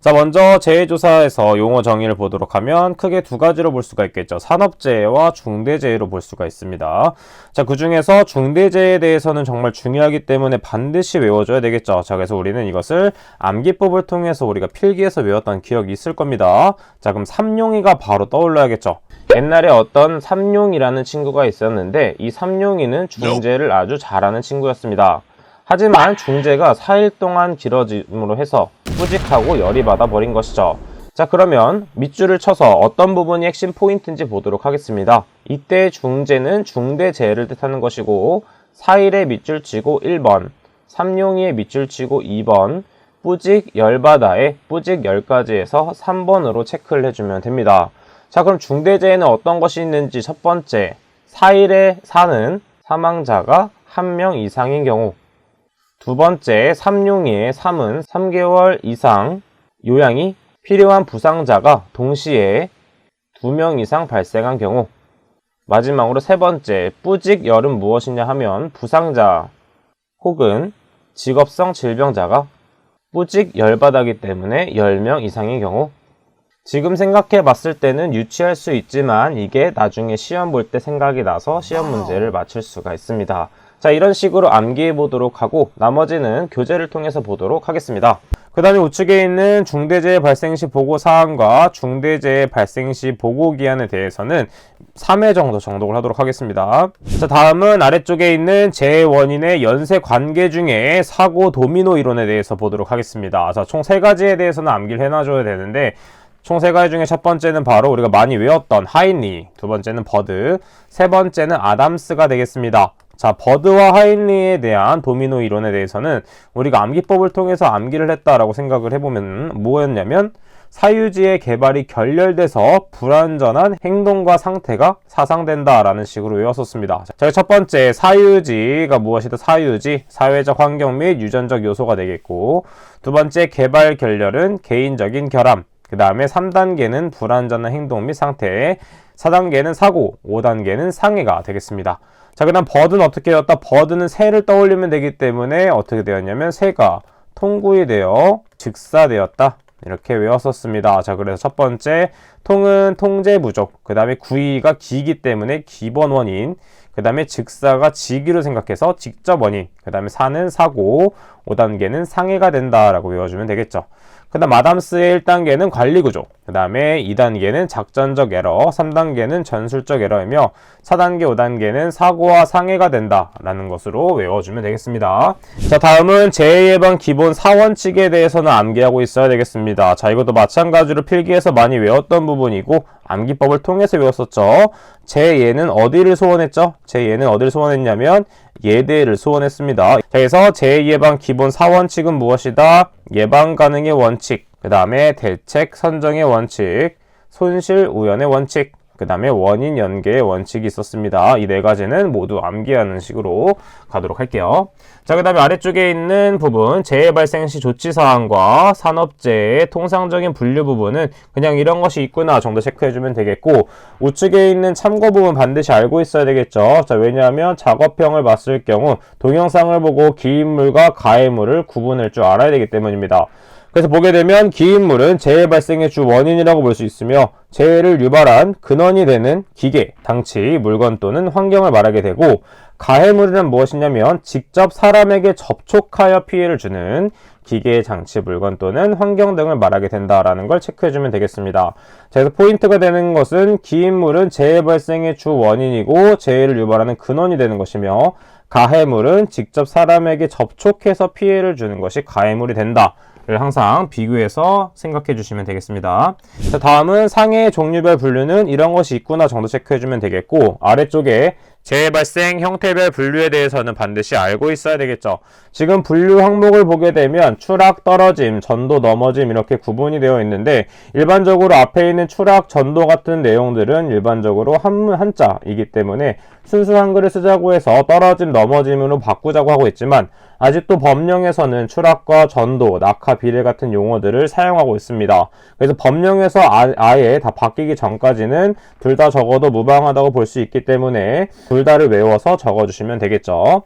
자, 먼저 재해조사에서 용어 정의를 보도록 하면 크게 두 가지로 볼 수가 있겠죠. 산업재해와 중대재해로 볼 수가 있습니다. 자, 그 중에서 중대재해에 대해서는 정말 중요하기 때문에 반드시 외워줘야 되겠죠. 자, 그래서 우리는 이것을 암기법을 통해서 우리가 필기에서 외웠던 기억이 있을 겁니다. 자, 그럼 삼룡이가 바로 떠올라야겠죠. 옛날에 어떤 삼룡이라는 친구가 있었는데 이 삼룡이는 중재를 아주 잘하는 친구였습니다. 하지만 중재가 4일 동안 길어짐으로 해서 뿌직하고 열이 받아 버린 것이죠. 자, 그러면 밑줄을 쳐서 어떤 부분이 핵심 포인트인지 보도록 하겠습니다. 이때 중재는 중대재해를 뜻하는 것이고 4일에 밑줄 치고 1번, 삼룡이에 밑줄 치고 2번, 뿌직 열바다에 뿌직 열까지 해서 3번으로 체크를 해주면 됩니다. 자, 그럼 중대재해는 어떤 것이 있는지 첫 번째, 4일에 사는 사망자가 1명 이상인 경우, 두 번째, 삼룡이의 3은 3개월 이상 요양이 필요한 부상자가 동시에 2명 이상 발생한 경우, 마지막으로 세 번째, 뿌직 열은 무엇이냐 하면 부상자 혹은 직업성 질병자가 뿌직 열바다기 때문에 10명 이상인 경우. 지금 생각해 봤을 때는 유치할 수 있지만 이게 나중에 시험 볼 때 생각이 나서 시험 문제를 맞출 수가 있습니다. 자, 이런 식으로 암기해 보도록 하고 나머지는 교재를 통해서 보도록 하겠습니다. 그 다음에 우측에 있는 중대재해 발생 시 보고 사항과 중대재해 발생 시 보고 기한에 대해서는 3회 정도 정독을 하도록 하겠습니다. 자, 다음은 아래쪽에 있는 재해 원인의 연쇄 관계 중에 사고 도미노 이론에 대해서 보도록 하겠습니다. 자, 총 3가지에 대해서는 암기를 해놔줘야 되는데 총 3가지 중에 첫 번째는 바로 우리가 많이 외웠던 하인리, 두 번째는 버드, 세 번째는 아담스가 되겠습니다. 자, 버드와 하인리에 대한 도미노 이론에 대해서는 우리가 암기법을 통해서 암기를 했다라고 생각을 해보면 뭐였냐면 사유지의 개발이 결렬돼서 불완전한 행동과 상태가 사상된다라는 식으로 외웠었습니다. 자, 첫 번째 사유지가 무엇이다? 사유지, 사회적 환경 및 유전적 요소가 되겠고, 두 번째 개발 결렬은 개인적인 결함, 그 다음에 3단계는 불완전한 행동 및 상태, 4단계는 사고, 5단계는 상해가 되겠습니다. 자, 그 다음 버드는 어떻게 되었다? 버드는 새를 떠올리면 되기 때문에 어떻게 되었냐면 새가 통구이 되어 즉사되었다. 이렇게 외웠었습니다. 자, 그래서 첫 번째 통은 통제 부족, 그 다음에 구이가 기이기 때문에 기본 원인, 그 다음에 즉사가 지기로 생각해서 직접 원인, 그 다음에 사는 사고, 5단계는 상해가 된다라고 외워주면 되겠죠. 그 다음 아담스의 1단계는 관리구조, 그 다음에 2단계는 작전적 에러, 3단계는 전술적 에러이며 4단계, 5단계는 사고와 상해가 된다라는 것으로 외워주면 되겠습니다. 자, 다음은 재해예방 기본 4원칙에 대해서는 암기하고 있어야 되겠습니다. 자, 이것도 마찬가지로 필기에서 많이 외웠던 부분이고 암기법을 통해서 외웠었죠. 재예는 어디를 소원했죠? 재예는 어디를 소원했냐면 예대를 소원했습니다. 자, 그래서 재해예방 기본 4원칙은 무엇이다? 예방 가능의 원칙, 그 다음에 대책 선정의 원칙, 손실 우연의 원칙, 그 다음에 원인 연계의 원칙이 있었습니다. 이 4가지는 모두 암기하는 식으로 가도록 할게요. 자, 그 다음에 아래쪽에 있는 부분 재해 발생 시 조치사항과 산업재해의 통상적인 분류 부분은 그냥 이런 것이 있구나 정도 체크해주면 되겠고, 우측에 있는 참고 부분 반드시 알고 있어야 되겠죠. 자, 왜냐하면 작업형을 봤을 경우 동영상을 보고 기인물과 가해물을 구분할 줄 알아야 되기 때문입니다. 그래서 보게 되면 기인물은 재해 발생의 주 원인이라고 볼 수 있으며 재해를 유발한 근원이 되는 기계, 장치, 물건 또는 환경을 말하게 되고, 가해물은 무엇이냐면 직접 사람에게 접촉하여 피해를 주는 기계, 장치, 물건 또는 환경 등을 말하게 된다라는 걸 체크해주면 되겠습니다. 자, 그래서 포인트가 되는 것은 기인물은 재해 발생의 주 원인이고 재해를 유발하는 근원이 되는 것이며, 가해물은 직접 사람에게 접촉해서 피해를 주는 것이 가해물이 된다. 를 항상 비교해서 생각해 주시면 되겠습니다. 자, 다음은 상해의 종류별 분류는 이런 것이 있구나 정도 체크해 주면 되겠고, 아래쪽에 재해 발생 형태별 분류에 대해서는 반드시 알고 있어야 되겠죠. 지금 분류 항목을 보게 되면 추락, 떨어짐, 전도, 넘어짐 이렇게 구분이 되어 있는데, 일반적으로 앞에 있는 추락, 전도 같은 내용들은 일반적으로 한자이기 때문에 순수 한글을 쓰자고 해서 떨어짐, 넘어짐으로 바꾸자고 하고 있지만, 아직도 법령에서는 추락과 전도, 낙하, 비례 같은 용어들을 사용하고 있습니다. 그래서 법령에서 아예 다 바뀌기 전까지는 둘 다 적어도 무방하다고 볼 수 있기 때문에 둘 다를 외워서 적어주시면 되겠죠.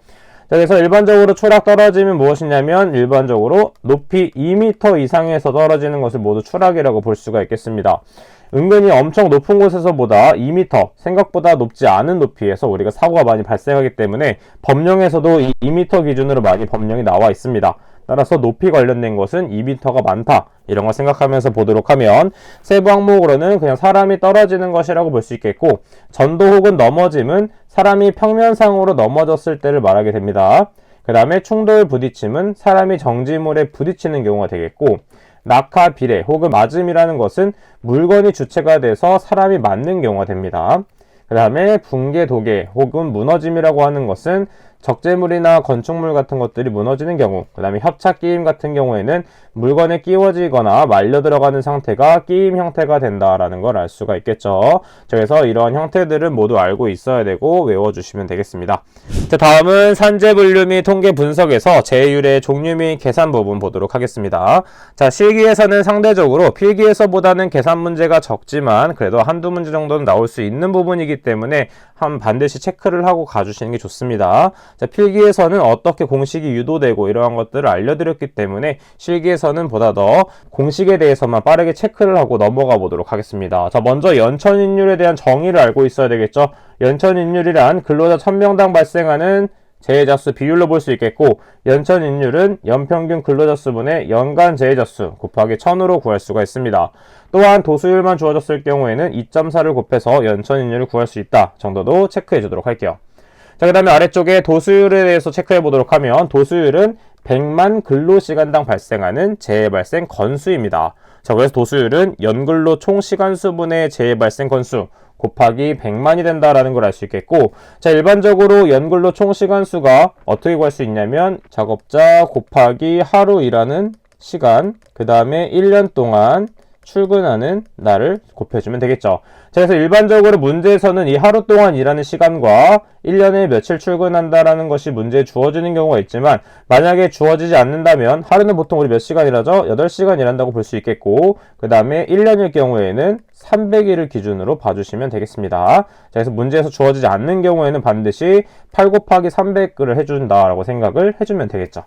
자, 그래서 일반적으로 추락 떨어짐은 무엇이냐면 일반적으로 높이 2m 이상에서 떨어지는 것을 모두 추락이라고 볼 수가 있겠습니다. 은근히 엄청 높은 곳에서보다 2m, 생각보다 높지 않은 높이에서 우리가 사고가 많이 발생하기 때문에 법령에서도 이 2m 기준으로 많이 법령이 나와 있습니다. 따라서 높이 관련된 것은 2m가 많다, 이런 걸 생각하면서 보도록 하면 세부 항목으로는 그냥 사람이 떨어지는 것이라고 볼 수 있겠고, 전도 혹은 넘어짐은 사람이 평면상으로 넘어졌을 때를 말하게 됩니다. 그 다음에 충돌 부딪힘은 사람이 정지물에 부딪히는 경우가 되겠고, 낙하 비례 혹은 맞음이라는 것은 물건이 주체가 돼서 사람이 맞는 경우가 됩니다. 그 다음에 붕괴, 도개 혹은 무너짐이라고 하는 것은 적재물이나 건축물 같은 것들이 무너지는 경우, 그 다음에 협착 끼임 같은 경우에는 물건에 끼워지거나 말려 들어가는 상태가 끼임 형태가 된다라는 걸 알 수가 있겠죠. 그래서 이러한 형태들은 모두 알고 있어야 되고 외워주시면 되겠습니다. 자, 다음은 산재 분류 및 통계 분석에서 제율의 종류 및 계산 부분 보도록 하겠습니다. 자, 실기에서는 상대적으로 필기에서보다는 계산 문제가 적지만 그래도 한두 문제 정도는 나올 수 있는 부분이기 때문에 반드시 체크를 하고 가주시는 게 좋습니다. 자, 필기에서는 어떻게 공식이 유도되고 이러한 것들을 알려드렸기 때문에 실기에서는 보다 더 공식에 대해서만 빠르게 체크를 하고 넘어가 보도록 하겠습니다. 자, 먼저 연천인율에 대한 정의를 알고 있어야 되겠죠. 연천인율이란 근로자 1000명당 발생하는 재해자 수 비율로 볼 수 있겠고, 연천인율은 연평균 근로자 수분의 연간 재해자 수 곱하기 1000으로 구할 수가 있습니다. 또한 도수율만 주어졌을 경우에는 2.4를 곱해서 연천인율을 구할 수 있다 정도도 체크해 주도록 할게요. 자, 그 다음에 아래쪽에 도수율에 대해서 체크해 보도록 하면, 도수율은 100만 근로시간당 발생하는 재해 발생 건수입니다. 자, 그래서 도수율은 연근로 총 시간수분의 재해 발생 건수 곱하기 100만이 된다라는 걸 알 수 있겠고, 자, 일반적으로 연근로 총 시간수가 어떻게 구할 수 있냐면 작업자 곱하기 하루 일하는 시간, 그 다음에 1년 동안 출근하는 날을 곱해주면 되겠죠. 자, 그래서 일반적으로 문제에서는 이 하루 동안 일하는 시간과 1년에 며칠 출근한다라는 것이 문제에 주어지는 경우가 있지만, 만약에 주어지지 않는다면 하루는 보통 우리 몇 시간 일하죠? 8시간 일한다고 볼 수 있겠고, 그 다음에 1년일 경우에는 300일을 기준으로 봐주시면 되겠습니다. 자, 그래서 문제에서 주어지지 않는 경우에는 반드시 8 곱하기 300을 해준다라고 생각을 해주면 되겠죠.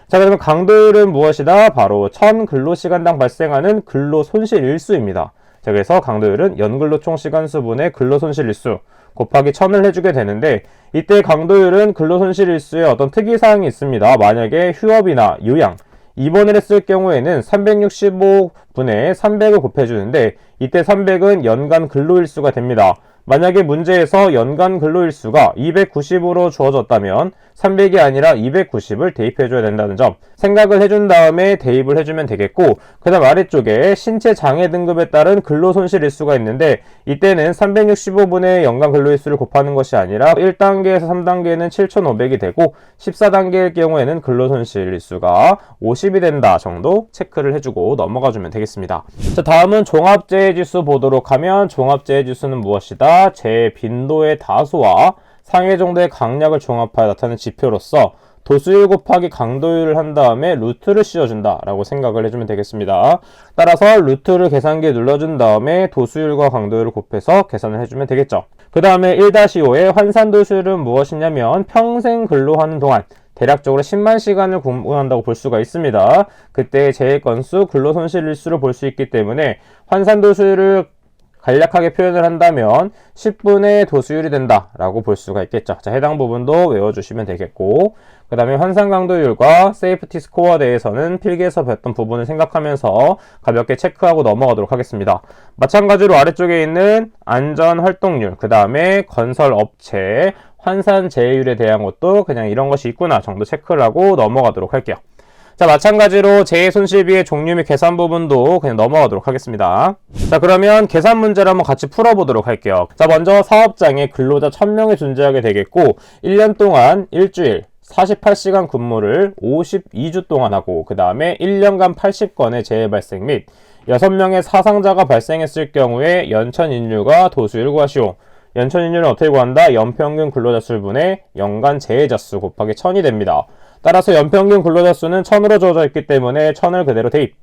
자, 그러면 강도율은 무엇이다? 바로 1000 근로시간당 발생하는 근로손실 일수입니다. 자, 그래서 강도율은 연근로 총시간수분의 근로손실 일수 곱하기 1000을 해주게 되는데, 이때 강도율은 근로손실 일수에 어떤 특이사항이 있습니다. 만약에 휴업이나 요양, 입원을 했을 경우에는 365분의 300을 곱해주는데, 이때 300은 연간 근로일수가 됩니다. 만약에 문제에서 연간 근로일수가 290으로 주어졌다면 300이 아니라 290을 대입해줘야 된다는 점 생각을 해준 다음에 대입을 해주면 되겠고, 그 다음 아래쪽에 신체 장애 등급에 따른 근로손실 일수가 있는데, 이때는 365분의 연간 근로일수를 곱하는 것이 아니라 1단계에서 3단계는 7500이 되고 14단계일 경우에는 근로손실 일수가 50이 된다 정도 체크를 해주고 넘어가주면 되겠습니다. 자, 다음은 종합재해지수 보도록 하면, 종합재해지수는 무엇이다? 재해 빈도의 다수와 상해 정도의 강약을 종합하여 나타내는 지표로서 도수율 곱하기 강도율을 한 다음에 루트를 씌워준다 라고 생각을 해주면 되겠습니다. 따라서 루트를 계산기에 눌러준 다음에 도수율과 강도율을 곱해서 계산을 해주면 되겠죠. 그 다음에 1-5의 환산도수율은 무엇이냐면, 평생 근로하는 동안 대략적으로 10만 시간을 근무한다고 볼 수가 있습니다. 그때 재해 건수, 근로손실 일수를 볼 수 있기 때문에 환산도수율을 간략하게 표현을 한다면 10분의 도수율이 된다라고 볼 수가 있겠죠. 자, 해당 부분도 외워주시면 되겠고, 그 다음에 환산 강도율과 세이프티 스코어에 대해서는 필기에서 배웠던 부분을 생각하면서 가볍게 체크하고 넘어가도록 하겠습니다. 마찬가지로 아래쪽에 있는 안전 활동률, 그 다음에 건설 업체 환산 재해율에 대한 것도 그냥 이런 것이 있구나 정도 체크를 하고 넘어가도록 할게요. 자, 마찬가지로 재해손실비의 종류 및 계산 부분도 그냥 넘어가도록 하겠습니다. 자, 그러면 계산 문제를 한번 같이 풀어보도록 할게요. 자, 먼저 사업장에 근로자 1000명이 존재하게 되겠고, 1년 동안 일주일 48시간 근무를 52주 동안 하고, 그 다음에 1년간 80건의 재해 발생 및 6명의 사상자가 발생했을 경우에 연천인율과 도수율 구하시오. 연천인율은 어떻게 구한다? 연평균 근로자 수분의 연간 재해자 수 곱하기 1000이 됩니다. 따라서 연평균 근로자 수는 1000으로 주어져 있기 때문에 1000을 그대로 대입.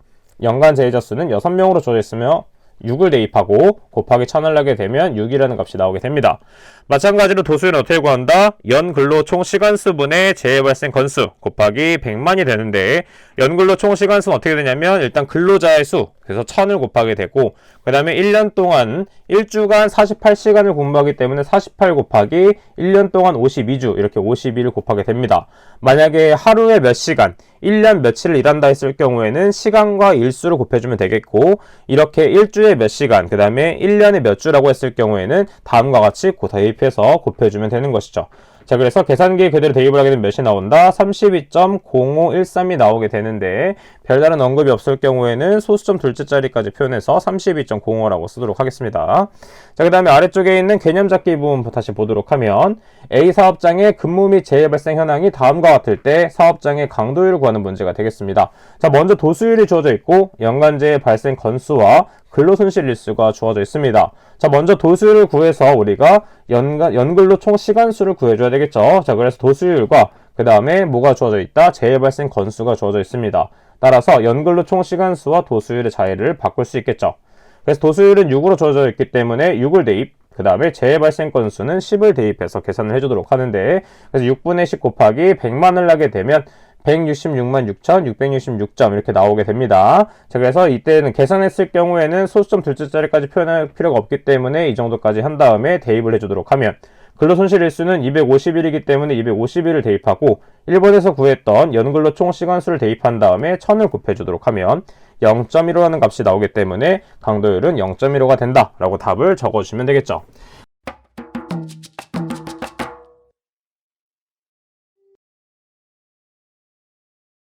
연간 재해자 수는 6명으로 주어져 있으며 6을 대입하고 곱하기 1000을 하게 되면 6이라는 값이 나오게 됩니다. 마찬가지로 도수율은 어떻게 구한다? 연근로 총 시간수분의 재해 발생 건수 곱하기 100만이 되는데 연근로 총 시간수는 어떻게 되냐면 일단 근로자의 수, 그래서 1000을 곱하게 되고 그 다음에 1년 동안 1주간 48시간을 근무하기 때문에 48 곱하기 1년 동안 52주 이렇게 52를 곱하게 됩니다. 만약에 하루에 몇 시간, 1년 며칠을 일한다 했을 경우에는 시간과 일수를 곱해주면 되겠고 이렇게 1주에 몇 시간, 그 다음에 1년에 몇 주라고 했을 경우에는 다음과 같이 대입해서 곱해주면 되는 것이죠. 자, 그래서 계산기에 그대로 대입을 하게 되면 몇이 나온다? 32.0513이 나오게 되는데 별다른 언급이 없을 경우에는 소수점 둘째 자리까지 표현해서 32.05라고 쓰도록 하겠습니다. 자, 그 다음에 아래쪽에 있는 개념 잡기 부분 다시 보도록 하면 A 사업장의 근무 및 재해 발생 현황이 다음과 같을 때 사업장의 강도율을 구하는 문제가 되겠습니다. 자, 먼저 도수율이 주어져 있고 연간재해 발생 건수와 근로손실 일수가 주어져 있습니다. 자, 먼저 도수율을 구해서 우리가 연근로 총 시간수를 구해줘야 되겠죠. 자, 그래서 도수율과 그 다음에 뭐가 주어져 있다? 재해 발생 건수가 주어져 있습니다. 따라서 연근로 총 시간수와 도수율의 자리를 바꿀 수 있겠죠. 그래서 도수율은 6으로 주어져 있기 때문에 6을 대입, 그 다음에 재해 발생 건수는 10을 대입해서 계산을 해주도록 하는데 그래서 6분의 10 곱하기 100만을 하게 되면 166만 6,666점 이렇게 나오게 됩니다. 자, 그래서 이때는 계산했을 경우에는 소수점 둘째 자리까지 표현할 필요가 없기 때문에 이 정도까지 한 다음에 대입을 해주도록 하면 근로손실일수는 251이기 때문에 251을 대입하고 1번에서 구했던 연근로 총 시간수를 대입한 다음에 1000을 곱해주도록 하면 0.15라는 값이 나오기 때문에 강도율은 0.15가 된다 라고 답을 적어주시면 되겠죠.